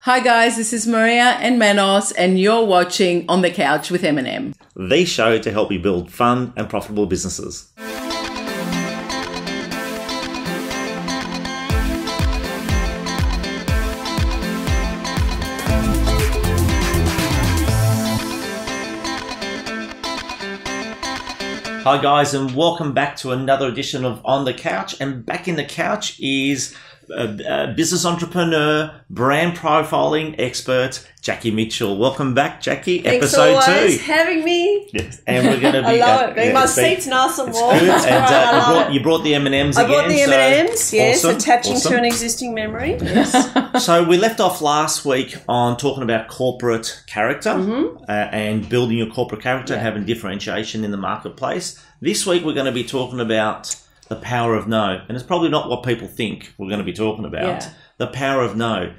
Hi guys, this is Maria and Manos, and you're watching On the Couch with M&M. The show to help you build fun and profitable businesses. Hi guys, and welcome back to another edition of On the Couch. And back in the couch is a business entrepreneur, brand profiling expert, Jackie Mitchell. Welcome back, Jackie. Thanks episode always 2. Having me. Yes, and we're going to be. I love it. My seat's nice and warm. Good. And you brought the M&Ms again. I brought the M&Ms, yes, awesome, attaching to an existing memory. Yes. So we left off last week on talking about corporate character and building your corporate character and having differentiation in the marketplace. This week we're going to be talking about the power of no. And it's probably not what people think we're going to be talking about. Yeah. The power of no.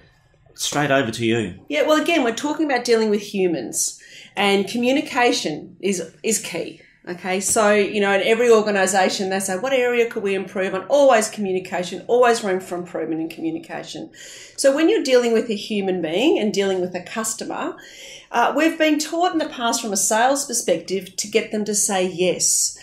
Straight over to you. Yeah, well, again, we're talking about dealing with humans, and communication is key. Okay, so, in every organisation, they say, what area could we improve on? Always communication, always room for improvement in communication. So when you're dealing with a human being and dealing with a customer, we've been taught in the past from a sales perspective to get them to say yes.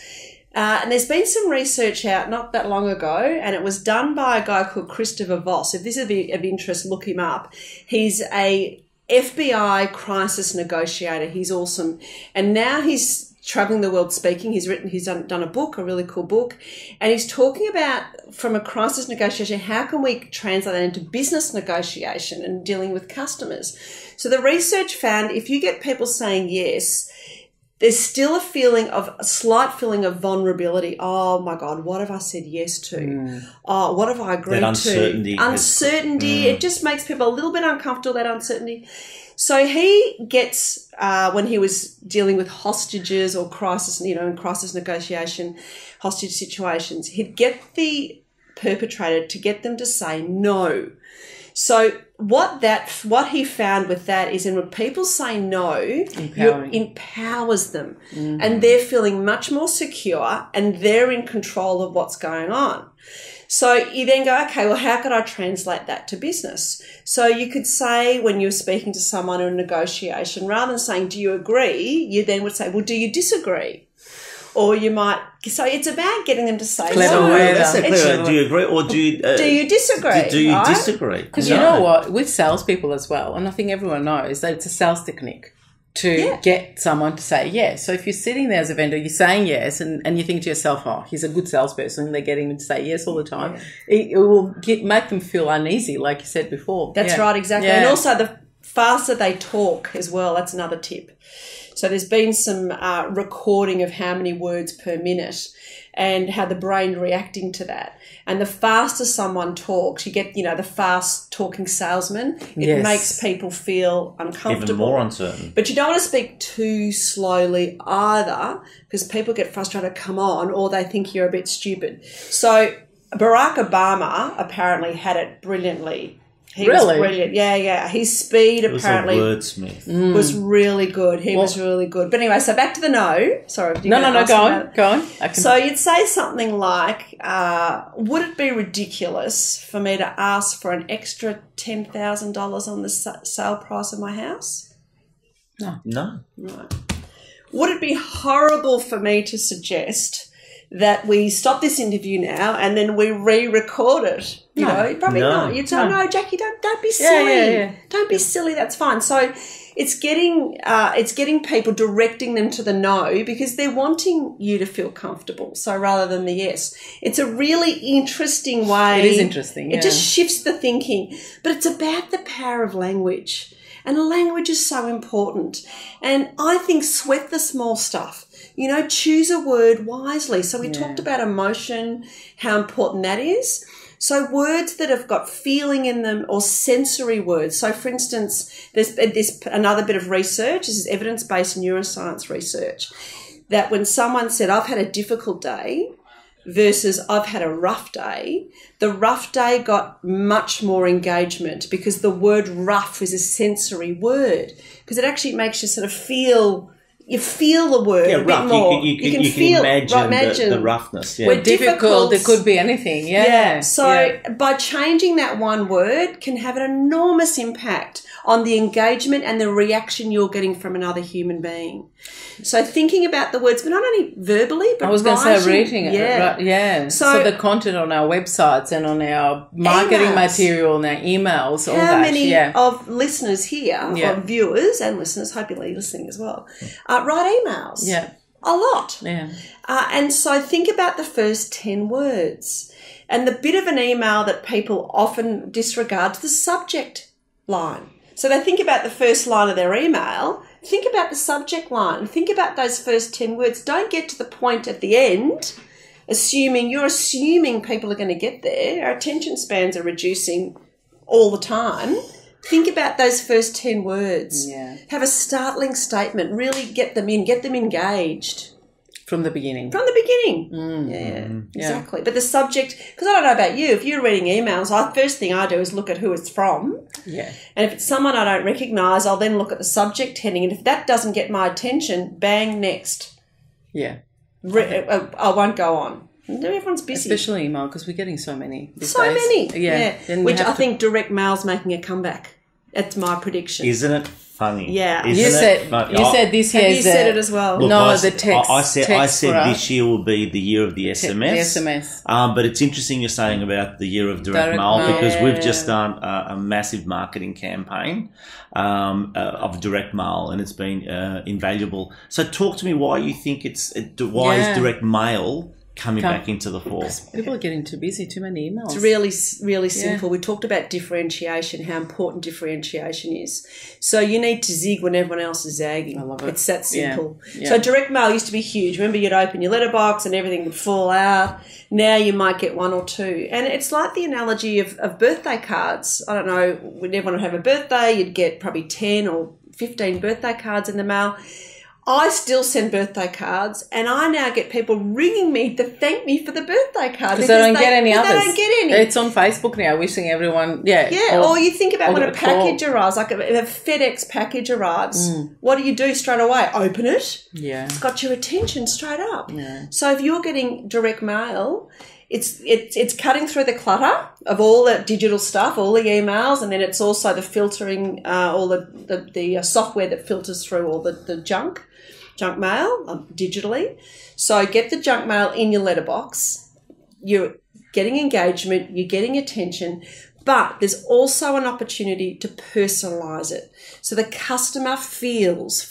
And there's been some research out not that long ago, and it was done by a guy called Christopher Voss. If this is of interest, look him up. He's a FBI crisis negotiator. He's awesome. And now he's traveling the world speaking. He's done a book, a really cool book, and he's talking about, from a crisis negotiation, how can we translate that into business negotiation and dealing with customers. So the research found if you get people saying yes, there's still a slight feeling of vulnerability. Oh my God, what have I said yes to? Oh, what have I agreed to? Uncertainty. It just makes people a little bit uncomfortable, that uncertainty. So he gets, when he was dealing with hostages or crisis, in crisis negotiation, hostage situations, he'd get the perpetrator to get them to say no. So what he found with that is, when people say no, it empowers them, and they're feeling much more secure and they're in control of what's going on. So you then go, okay, well, how could I translate that to business? So you could say, when you're speaking to someone in a negotiation, rather than saying, do you agree? You then would say, well, do you disagree? Or you might, so it's about getting them to say no. Do you agree or do you disagree? Do you disagree? Because you know what, with salespeople as well, and I think everyone knows that it's a sales technique to get someone to say yes. So if you're sitting there as a vendor, you're saying yes, and you think to yourself, oh, he's a good salesperson, and they're getting him to say yes all the time, it will make them feel uneasy, like you said before. That's right, exactly. Yeah. And also the faster they talk as well, that's another tip. So there's been some recording of how many words per minute and how the brain reacting to that. And the faster someone talks, you get, the fast talking salesman, it makes people feel uncomfortable. Even more uncertain. But you don't want to speak too slowly either, because people get frustrated, come on, or they think you're a bit stupid. So Barack Obama apparently had it brilliantly. He was brilliant. Yeah. His speed apparently was really good. He was really good. But anyway, so back to the no. Sorry. No, go on. So you'd say something like, would it be ridiculous for me to ask for an extra $10,000 on the sale price of my house? No. Right. Would it be horrible for me to suggest that we stop this interview now and then we re-record it? Probably not. You'd say, no, Jackie, don't be silly. Yeah. Don't be silly. That's fine. So it's getting people, directing them to the no, because they're wanting you to feel comfortable. So rather than the yes, it's a really interesting way. It is interesting. It just shifts the thinking, but it's about the power of language. And language is so important. And I think sweat the small stuff. Choose a word wisely. So we talked about emotion, how important that is. So words that have got feeling in them, or sensory words. So for instance, there's another bit of research, this is evidence-based neuroscience research, that when someone said, I've had a difficult day versus I've had a rough day, the rough day got much more engagement, because the word rough is a sensory word, because it actually makes you sort of feel you feel the word a rough. bit more. You can feel, imagine the roughness. Yeah. We're difficult. It could be anything. Yeah. So by changing that one word can have an enormous impact on the engagement and the reaction you're getting from another human being. So thinking about the words, but not only verbally, but I was going to say reading it. Yeah. Right, yeah. So the content on our websites and on our marketing material and our emails, all that. How many of listeners here, or viewers and listeners, hopefully listening as well, write emails? Yeah. A lot. Yeah. And so think about the first 10 words. And the bit of an email that people often disregard is the subject line. So they think about the first line of their email, think about the subject line, think about those first 10 words. Don't get to the point at the end you're assuming people are going to get there. Our attention spans are reducing all the time. Think about those first 10 words. Yeah. Have a startling statement. Really get them engaged. From the beginning. Exactly. But the subject, because I don't know about you, if you're reading emails, first thing I do is look at who it's from. Yeah. And if it's someone I don't recognise, I'll then look at the subject heading. And if that doesn't get my attention, bang, next. Yeah. I won't go on. Everyone's busy. Especially email, because we're getting so many these so days. Many. Yeah. Which I think direct mail's making a comeback. That's my prediction. Isn't it funny? Yeah. You said this year. You said it as well. Look, the text. I said this year will be the year of the SMS. The SMS. But it's interesting you're saying about the year of direct mail because we've just done a massive marketing campaign of direct mail, and it's been invaluable. So talk to me why you think is direct mail coming back into the fore? People are getting too busy, too many emails. It's really, really simple. We talked about differentiation, how important differentiation is. So you need to zig when everyone else is zagging. I love it. It's that simple. Yeah. So direct mail used to be huge. Remember, you'd open your letterbox and everything would fall out. Now you might get one or two. And it's like the analogy of birthday cards. I don't know, when everyone would have a birthday, you'd get probably 10 or 15 birthday cards in the mail. I still send birthday cards, and I now get people ringing me to thank me for the birthday card. Because they don't get any others. They don't get any. It's on Facebook now, wishing everyone, or you think about when a package arrives, like a FedEx package arrives, what do straight away? Open it. Yeah. It's got your attention straight up. Yeah. So if you're getting direct mail, it's cutting through the clutter of all the digital stuff, all the emails, and then it's also the filtering, all the software that filters through all the junk mail digitally. So get the junk mail in your letterbox. You're getting engagement, you're getting attention, but there's also an opportunity to personalise it. So the customer feels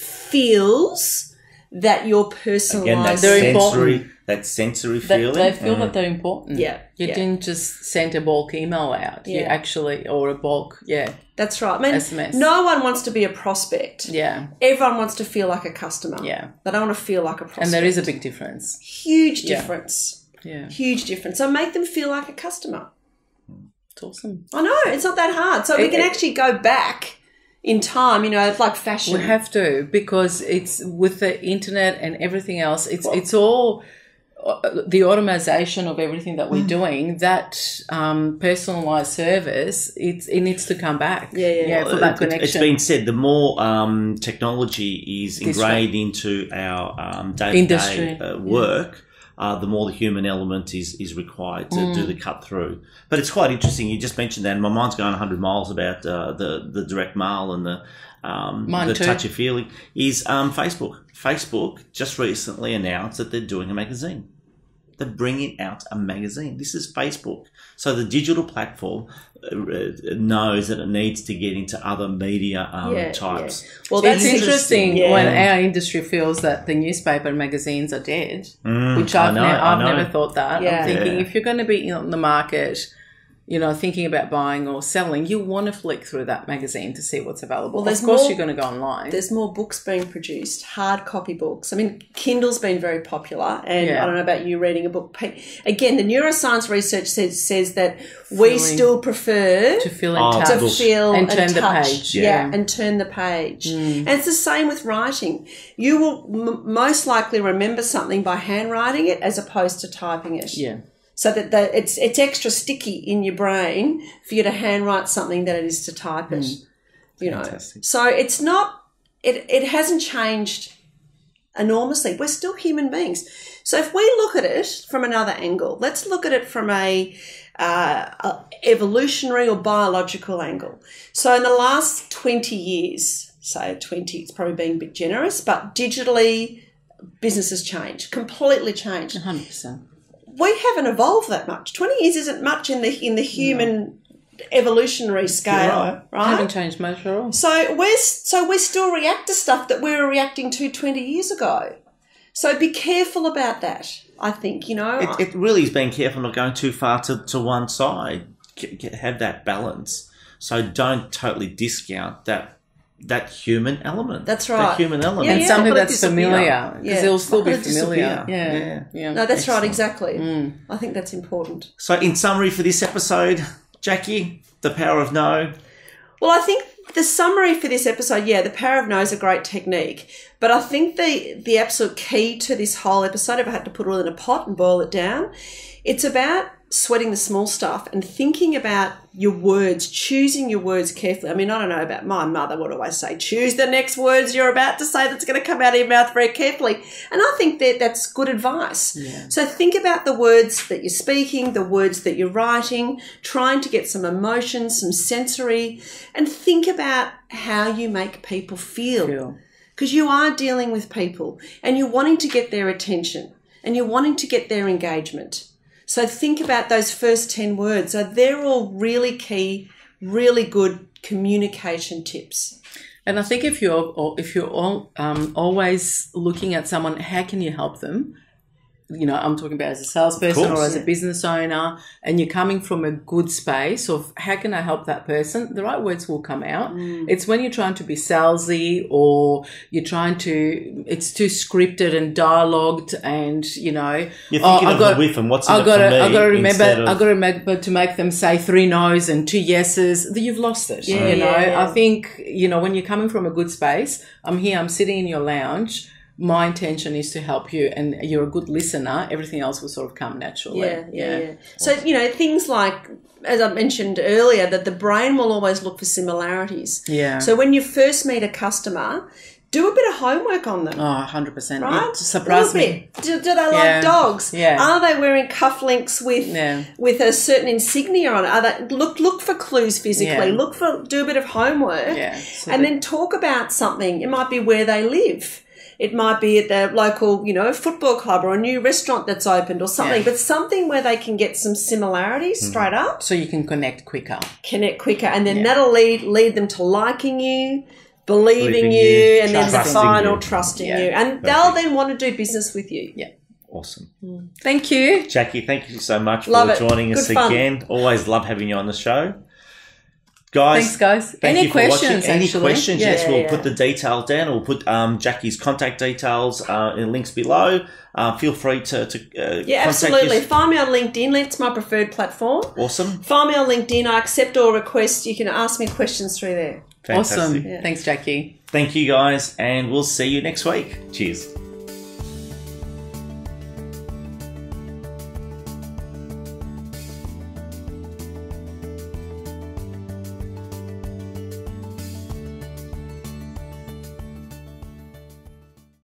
that you're personalised. Again, that sensory feeling. They feel that they're important. Yeah. You didn't just send a bulk email out. Yeah. You actually, or a bulk, That's right. I mean, SMS. No one wants to be a prospect. Yeah. Everyone wants to feel like a customer. Yeah. They don't want to feel like a prospect. And there is a big difference. Huge difference. Yeah. Huge difference. So make them feel like a customer. It's awesome. I know. It's not that hard. So we can actually go back in time, like fashion. We have to, because it's with the internet and everything else, it's all the automation of everything that we're doing, that personalised service, it needs to come back. Yeah, for that connection. It's been said, the more technology is ingrained into our day-to-day work, the more the human element is required to do the cut through. But it's quite interesting. You just mentioned that, and my mind's going 100 miles about the direct mail and the touchy feeling is Facebook. Facebook just recently announced that they're doing a magazine. They're bringing out a magazine. This is Facebook. So the digital platform knows that it needs to get into other media types. Yeah. Well, that's interesting when our industry feels that the newspaper and magazines are dead, which I've never thought that. I'm thinking if you're going to be on the market, thinking about buying or selling, you want to flick through that magazine to see what's available. Of course, you're going to go online. There's more books being produced, hard copy books. I mean, Kindle's been very popular, and I don't know about you reading a book. Again, the neuroscience research says that we still prefer to feel and touch. To feel and turn the touch. page. And turn the page. And it's the same with writing. You will most likely remember something by handwriting it as opposed to typing it. Yeah. So that it's extra sticky in your brain for you to handwrite something than it is to type it. Fantastic. So it's not. It hasn't changed enormously. We're still human beings. So if we look at it from another angle, let's look at it from a evolutionary or biological angle. So in the last 20 years, say 20, it's probably being a bit generous, but digitally, business has changed, completely changed. 100%. We haven't evolved that much. 20 years isn't much in the human evolutionary scale, right? Haven't changed much at all. So we still react to stuff that we were reacting to 20 years ago. So be careful about that, I think, It really is being careful not going too far to one side. Have that balance. So don't totally discount that human element. That's right. That human element. And something that's familiar. Because it'll still be familiar. Yeah. No, that's right, exactly. I think that's important. So in summary for this episode, Jackie, the power of no. Well, I think the summary for this episode, the power of no is a great technique. But I think the absolute key to this whole episode, if I had to put it all in a pot and boil it down, it's about sweating the small stuff and thinking about your words, choosing your words carefully. I mean, I don't know about my mother would always say, choose the next words you're about to say that's going to come out of your mouth very carefully. And I think that's good advice. Yeah. So think about the words that you're speaking, the words that you're writing, trying to get some emotion, some sensory, and think about how you make people feel. Because you are dealing with people and you're wanting to get their attention and you're wanting to get their engagement. So think about those first 10 words. So they're all really key, really good communication tips. And I think if you're always looking at someone, how can you help them? I'm talking about as a salesperson or as a business owner, and you're coming from a good space of how can I help that person? The right words will come out. It's when you're trying to be salesy or it's too scripted and dialogued and, you're thinking of the whiff and what's in it for me. I've got to remember to make them say 3 no's and 2 yeses. You've lost it. I think, when you're coming from a good space, I'm sitting in your lounge. My intention is to help you and you're a good listener. Everything else will sort of come naturally. Yeah. So, things like, as I mentioned earlier, that the brain will always look for similarities. Yeah. So when you first meet a customer, do a bit of homework on them. Oh, 100%. Right? Surprise me. Do they like dogs? Yeah. Are they wearing cufflinks with a certain insignia on it? Are they, look for clues physically. Yeah. Do a bit of homework. Yeah. And then talk about something. It might be where they live. It might be at the local, football club or a new restaurant that's opened or something, but something where they can get some similarities straight up. So you can connect quicker. And then that'll lead them to liking you, believing you, and then the final trusting you. And they'll then want to do business with you. Yeah. Awesome. Thank you. Jackie, thank you so much for joining us again. Always love having you on the show. Guys, thanks, guys. Any questions? Any questions? Yes, we'll put the details down. We'll put Jackie's contact details in links below. Feel free to contact absolutely. Find me on LinkedIn. It's my preferred platform. Awesome. Find me on LinkedIn. I accept all requests. You can ask me questions through there. Fantastic. Awesome. Thanks, Jackie. Thank you, guys, and we'll see you next week. Cheers.